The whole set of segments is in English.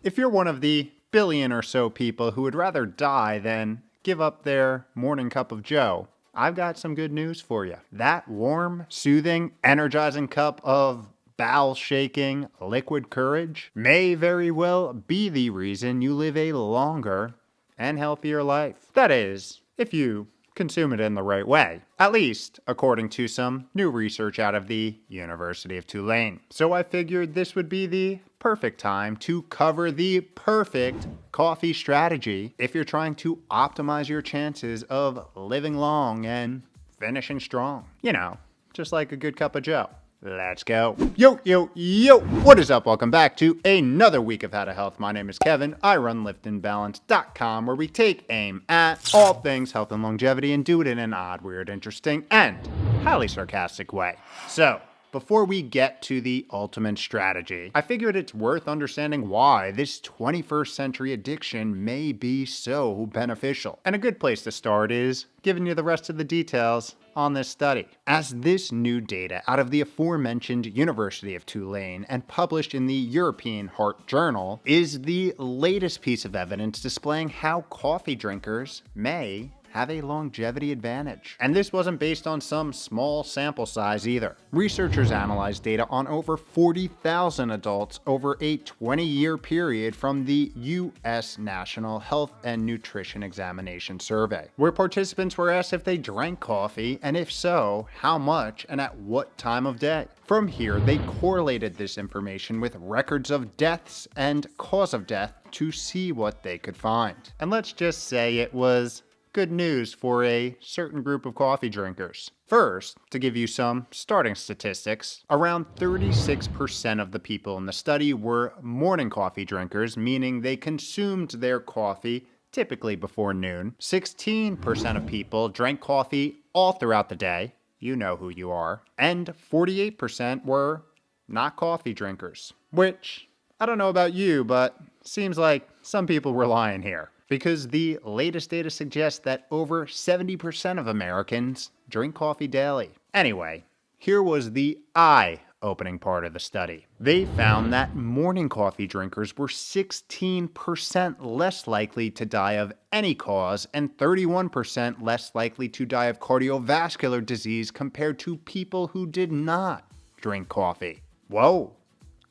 If you're one of the billion or so people who would rather die than give up their morning cup of joe, I've got some good news for you. That warm, soothing, energizing cup of bowel shaking liquid courage may very well be the reason you live a longer and healthier life. That is, if you consume it in the right way. At least, according to some new research out of the University of Tulane. So I figured this would be the perfect time to cover the perfect coffee strategy if you're trying to optimize your chances of living long and finishing strong. You know, just like a good cup of joe. Let's go. Yo, yo, yo. What is up? Welcome back to another week of How to Health. My name is Kevin. I run LiftandBalance.com, where we take aim at all things health and longevity and do it in an odd, weird, interesting, and highly sarcastic way. So, before we get to the ultimate strategy, I figured it's worth understanding why this 21st century addiction may be so beneficial. And a good place to start is giving you the rest of the details on this study. As this new data out of the aforementioned University of Tulane and published in the European Heart Journal is the latest piece of evidence displaying how coffee drinkers may have a longevity advantage. And this wasn't based on some small sample size either. Researchers analyzed data on over 40,000 adults over a 20-year period from the U.S. National Health and Nutrition Examination Survey, where participants were asked if they drank coffee, and if so, how much and at what time of day. From here, they correlated this information with records of deaths and cause of death to see what they could find. And let's just say it was good news for a certain group of coffee drinkers. First, to give you some starting statistics, around 36% of the people in the study were morning coffee drinkers, meaning they consumed their coffee typically before noon. 16% of people drank coffee all throughout the day. You know who you are. And 48% were not coffee drinkers, which, I don't know about you, but seems like some people were lying here, because the latest data suggests that over 70% of Americans drink coffee daily. Anyway, here was the eye-opening part of the study. They found that morning coffee drinkers were 16% less likely to die of any cause and 31% less likely to die of cardiovascular disease compared to people who did not drink coffee. Whoa,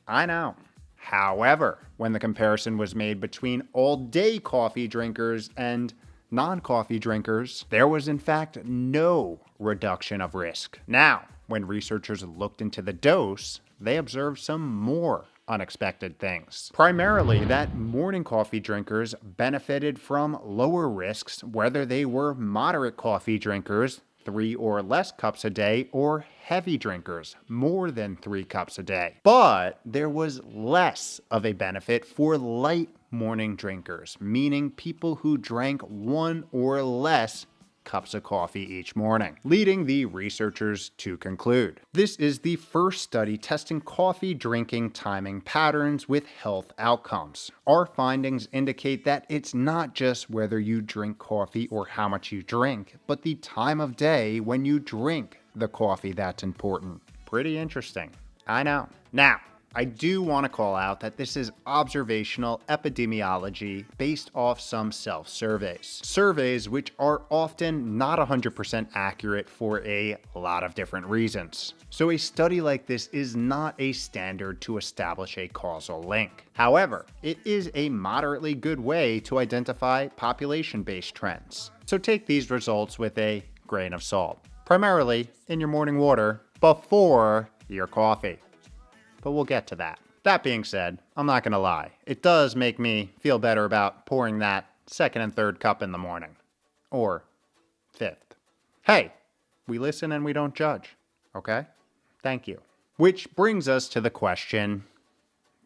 I know. However, when the comparison was made between all-day coffee drinkers and non-coffee drinkers, there was in fact no reduction of risk. Now, when researchers looked into the dose, they observed some more unexpected things. Primarily, that morning coffee drinkers benefited from lower risks, whether they were moderate coffee drinkers, 3 or less cups a day, or heavy drinkers, more than 3 cups a day. But there was less of a benefit for light morning drinkers, meaning people who drank 1 or less cups of coffee each morning, leading the researchers to conclude this is the first study testing coffee drinking timing patterns with health outcomes. Our findings indicate that it's not just whether you drink coffee or how much you drink, but the time of day when you drink the coffee that's important. Pretty interesting, I know. Now, I do want to call out that this is observational epidemiology based off some self-surveys. Surveys which are often not 100% accurate for a lot of different reasons. So a study like this is not a standard to establish a causal link. However, it is a moderately good way to identify population-based trends. So take these results with a grain of salt, primarily in your morning water before your coffee. But we'll get to that. That being said, I'm not gonna lie. It does make me feel better about pouring that second and third cup in the morning. Or fifth. Hey, we listen and we don't judge, okay? Thank you. Which brings us to the question,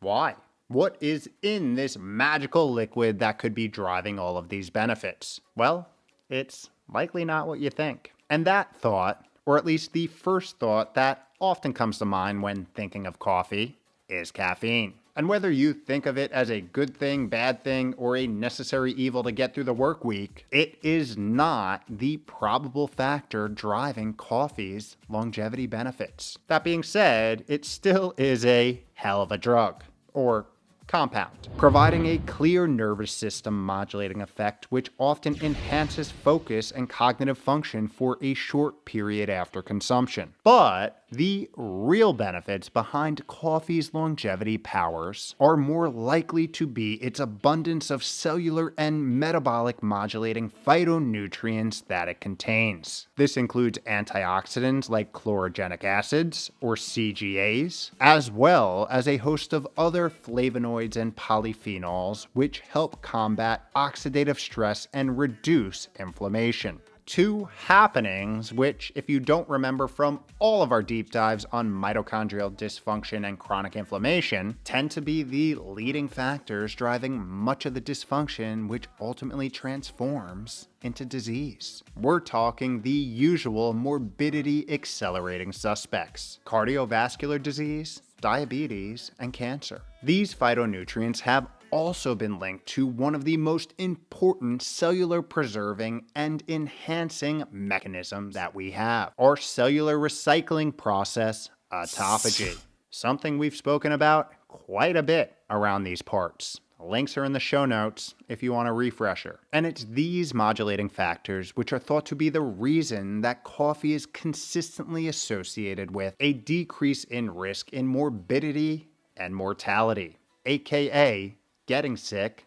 why? What is in this magical liquid that could be driving all of these benefits? Well, it's likely not what you think. And that thought, or at least the first thought that often comes to mind when thinking of coffee, is caffeine. And whether you think of it as a good thing, bad thing, or a necessary evil to get through the work week, it is not the probable factor driving coffee's longevity benefits. That being said, it still is a hell of a drug, or compound, providing a clear nervous system modulating effect which often enhances focus and cognitive function for a short period after consumption. But the real benefits behind coffee's longevity powers are more likely to be its abundance of cellular and metabolic modulating phytonutrients that it contains. This includes antioxidants like chlorogenic acids, or CGAs, as well as a host of other flavonoids and polyphenols which help combat oxidative stress and reduce inflammation. Two happenings which, if you don't remember from all of our deep dives on mitochondrial dysfunction and chronic inflammation, tend to be the leading factors driving much of the dysfunction which ultimately transforms into disease. We're talking the usual morbidity accelerating suspects: cardiovascular disease, diabetes, and cancer. These phytonutrients have also been linked to one of the most important cellular preserving and enhancing mechanisms that we have, our cellular recycling process, autophagy. Something we've spoken about quite a bit around these parts. Links are in the show notes if you want a refresher. And it's these modulating factors which are thought to be the reason that coffee is consistently associated with a decrease in risk in morbidity and mortality, aka getting sick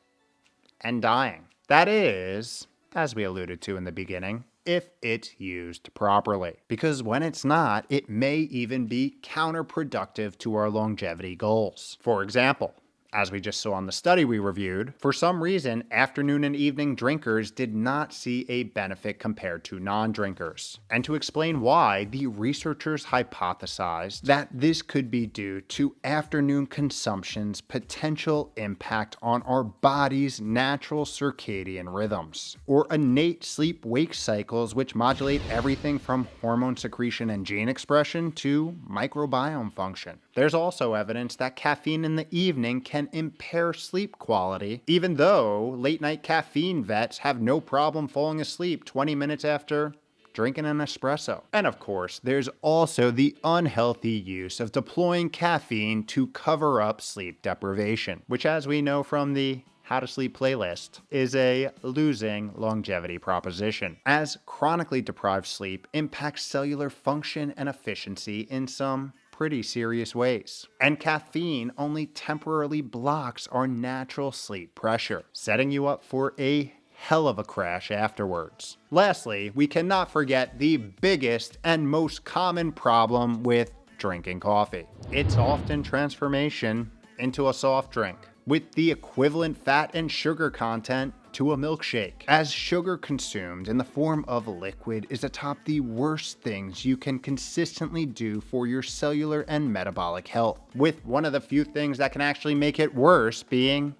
and dying. That is, as we alluded to in the beginning, if it's used properly. Because when it's not, it may even be counterproductive to our longevity goals. For example, as we just saw in the study we reviewed, for some reason, afternoon and evening drinkers did not see a benefit compared to non-drinkers. And to explain why, the researchers hypothesized that this could be due to afternoon consumption's potential impact on our body's natural circadian rhythms, or innate sleep-wake cycles which modulate everything from hormone secretion and gene expression to microbiome function. There's also evidence that caffeine in the evening can impair sleep quality, even though late-night caffeine vets have no problem falling asleep 20 minutes after drinking an espresso. And of course, there's also the unhealthy use of deploying caffeine to cover up sleep deprivation, which, as we know from the How to Sleep playlist, is a losing longevity proposition, as chronically deprived sleep impacts cellular function and efficiency in some pretty serious ways. And caffeine only temporarily blocks our natural sleep pressure, setting you up for a hell of a crash afterwards. Lastly, we cannot forget the biggest and most common problem with drinking coffee. Its often transformation into a soft drink, with the equivalent fat and sugar content to a milkshake, as sugar consumed in the form of liquid is atop the worst things you can consistently do for your cellular and metabolic health, with one of the few things that can actually make it worse being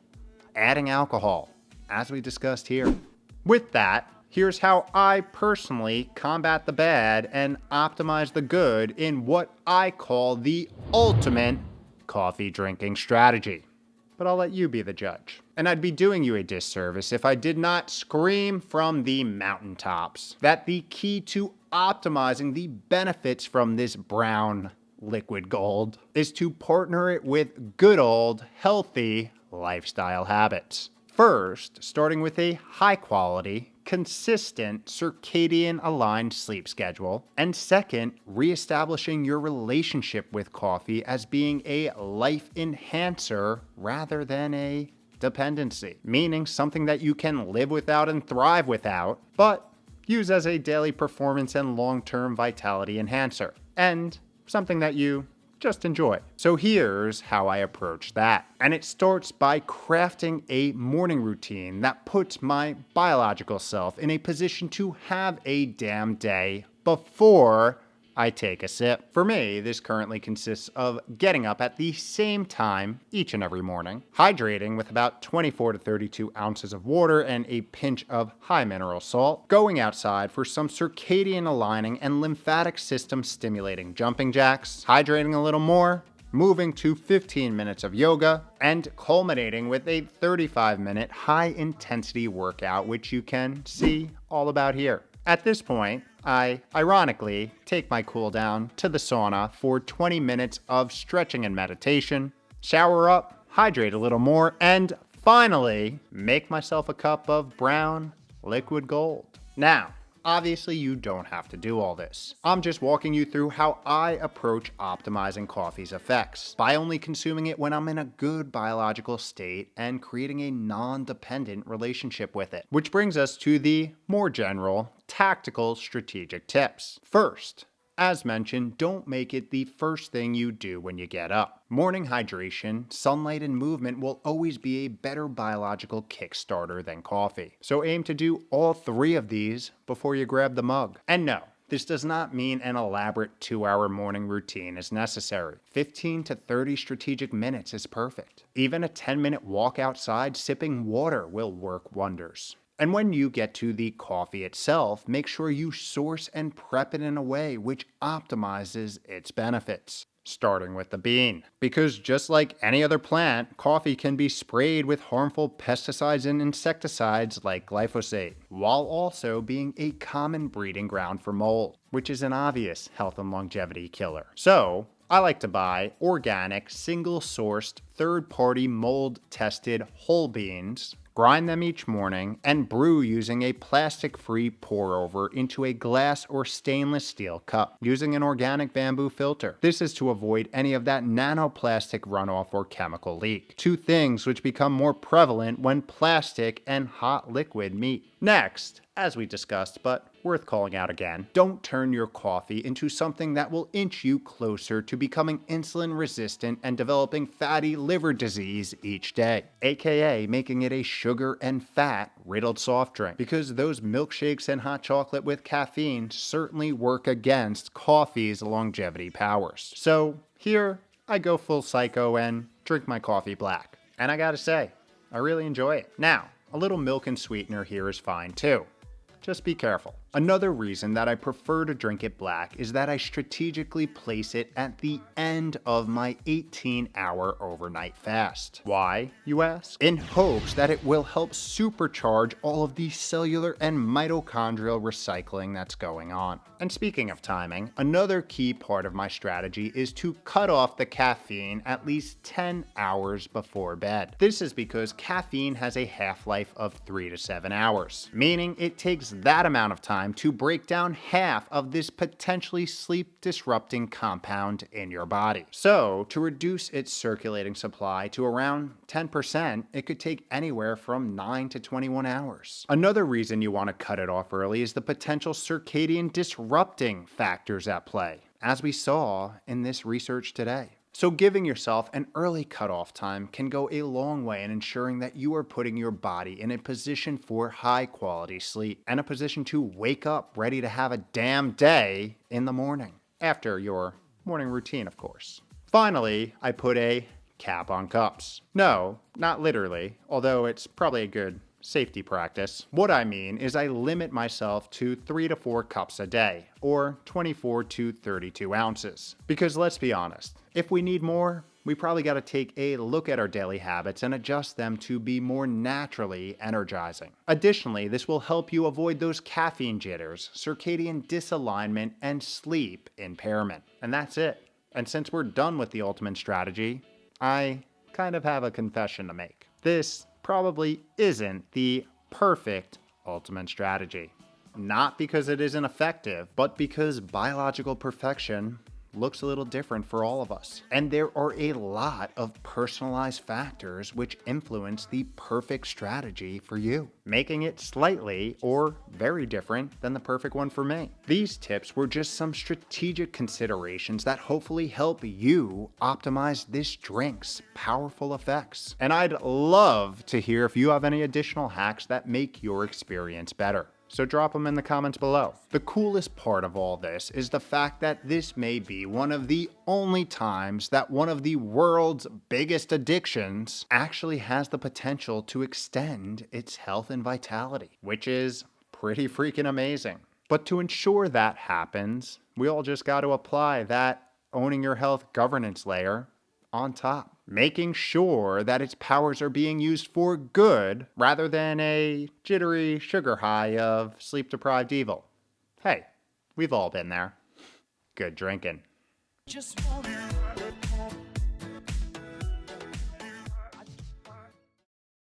adding alcohol, as we discussed here. With that, here's how I personally combat the bad and optimize the good in what I call the ultimate coffee drinking strategy. But I'll let you be the judge. And I'd be doing you a disservice if I did not scream from the mountaintops that the key to optimizing the benefits from this brown liquid gold is to partner it with good old healthy lifestyle habits. First, starting with a high quality, consistent circadian aligned sleep schedule, and second, reestablishing your relationship with coffee as being a life enhancer rather than a dependency, meaning something that you can live without and thrive without, but use as a daily performance and long-term vitality enhancer, and something that you just enjoy. So here's how I approach that. And it starts by crafting a morning routine that puts my biological self in a position to have a damn day before I take a sip. For me, this currently consists of getting up at the same time each and every morning, hydrating with about 24 to 32 ounces of water and a pinch of high mineral salt, going outside for some circadian aligning and lymphatic system stimulating jumping jacks, hydrating a little more, moving to 15 minutes of yoga, and culminating with a 35-minute high-intensity workout, which you can see all about here. At this point, I ironically take my cool down to the sauna for 20 minutes of stretching and meditation, shower up, hydrate a little more, and finally, make myself a cup of brown liquid gold. Now, obviously you don't have to do all this. I'm just walking you through how I approach optimizing coffee's effects by only consuming it when I'm in a good biological state and creating a non-dependent relationship with it. Which brings us to the more general, tactical, strategic tips. First, as mentioned, don't make it the first thing you do when you get up. Morning hydration, sunlight, and movement will always be a better biological kickstarter than coffee. So aim to do all three of these before you grab the mug. And no, this does not mean an elaborate 2-hour morning routine is necessary. 15 to 30 strategic minutes is perfect. Even a 10-minute walk outside sipping water will work wonders. And when you get to the coffee itself, make sure you source and prep it in a way which optimizes its benefits. Starting with the bean. Because just like any other plant, coffee can be sprayed with harmful pesticides and insecticides like glyphosate, while also being a common breeding ground for mold, which is an obvious health and longevity killer. So, I like to buy organic, single-sourced, third-party mold-tested whole beans, grind them each morning, and brew using a plastic-free pour-over into a glass or stainless steel cup using an organic bamboo filter. This is to avoid any of that nanoplastic runoff or chemical leak, two things which become more prevalent when plastic and hot liquid meet. Next, as we discussed, but worth calling out again, don't turn your coffee into something that will inch you closer to becoming insulin resistant and developing fatty liver disease each day, aka making it a sugar and fat riddled soft drink, because those milkshakes and hot chocolate with caffeine certainly work against coffee's longevity powers. So here I go full psycho and drink my coffee black. And I gotta say, I really enjoy it. Now, a little milk and sweetener here is fine too. Just be careful. Another reason that I prefer to drink it black is that I strategically place it at the end of my 18-hour overnight fast. Why, you ask? In hopes that it will help supercharge all of the cellular and mitochondrial recycling that's going on. And speaking of timing, another key part of my strategy is to cut off the caffeine at least 10 hours before bed. This is because caffeine has a half-life of 3 to 7 hours, meaning it takes that amount of time to break down half of this potentially sleep-disrupting compound in your body. So, to reduce its circulating supply to around 10%, it could take anywhere from 9 to 21 hours. Another reason you want to cut it off early is the potential circadian disrupting factors at play, as we saw in this research today. So giving yourself an early cutoff time can go a long way in ensuring that you are putting your body in a position for high quality sleep and a position to wake up ready to have a damn day in the morning, after your morning routine, of course. Finally, I put a cap on cups. No, not literally, although it's probably a good safety practice. What I mean is I limit myself to 3 to 4 cups a day, or 24 to 32 ounces. Because let's be honest, if we need more, we probably got to take a look at our daily habits and adjust them to be more naturally energizing. Additionally, this will help you avoid those caffeine jitters, circadian disalignment, and sleep impairment. And that's it. And since we're done with the ultimate strategy, I kind of have a confession to make. This probably isn't the perfect ultimate strategy. Not because it isn't effective, but because biological perfection looks a little different for all of us. And there are a lot of personalized factors which influence the perfect strategy for you, making it slightly or very different than the perfect one for me. These tips were just some strategic considerations that hopefully help you optimize this drink's powerful effects. And I'd love to hear if you have any additional hacks that make your experience better. So drop them in the comments below. The coolest part of all this is the fact that this may be one of the only times that one of the world's biggest addictions actually has the potential to extend its health and vitality, which is pretty freaking amazing. But to ensure that happens, we all just got to apply that owning your health governance layer on top, making sure that its powers are being used for good rather than a jittery sugar high of sleep-deprived evil. Hey, we've all been there. Good drinking. Just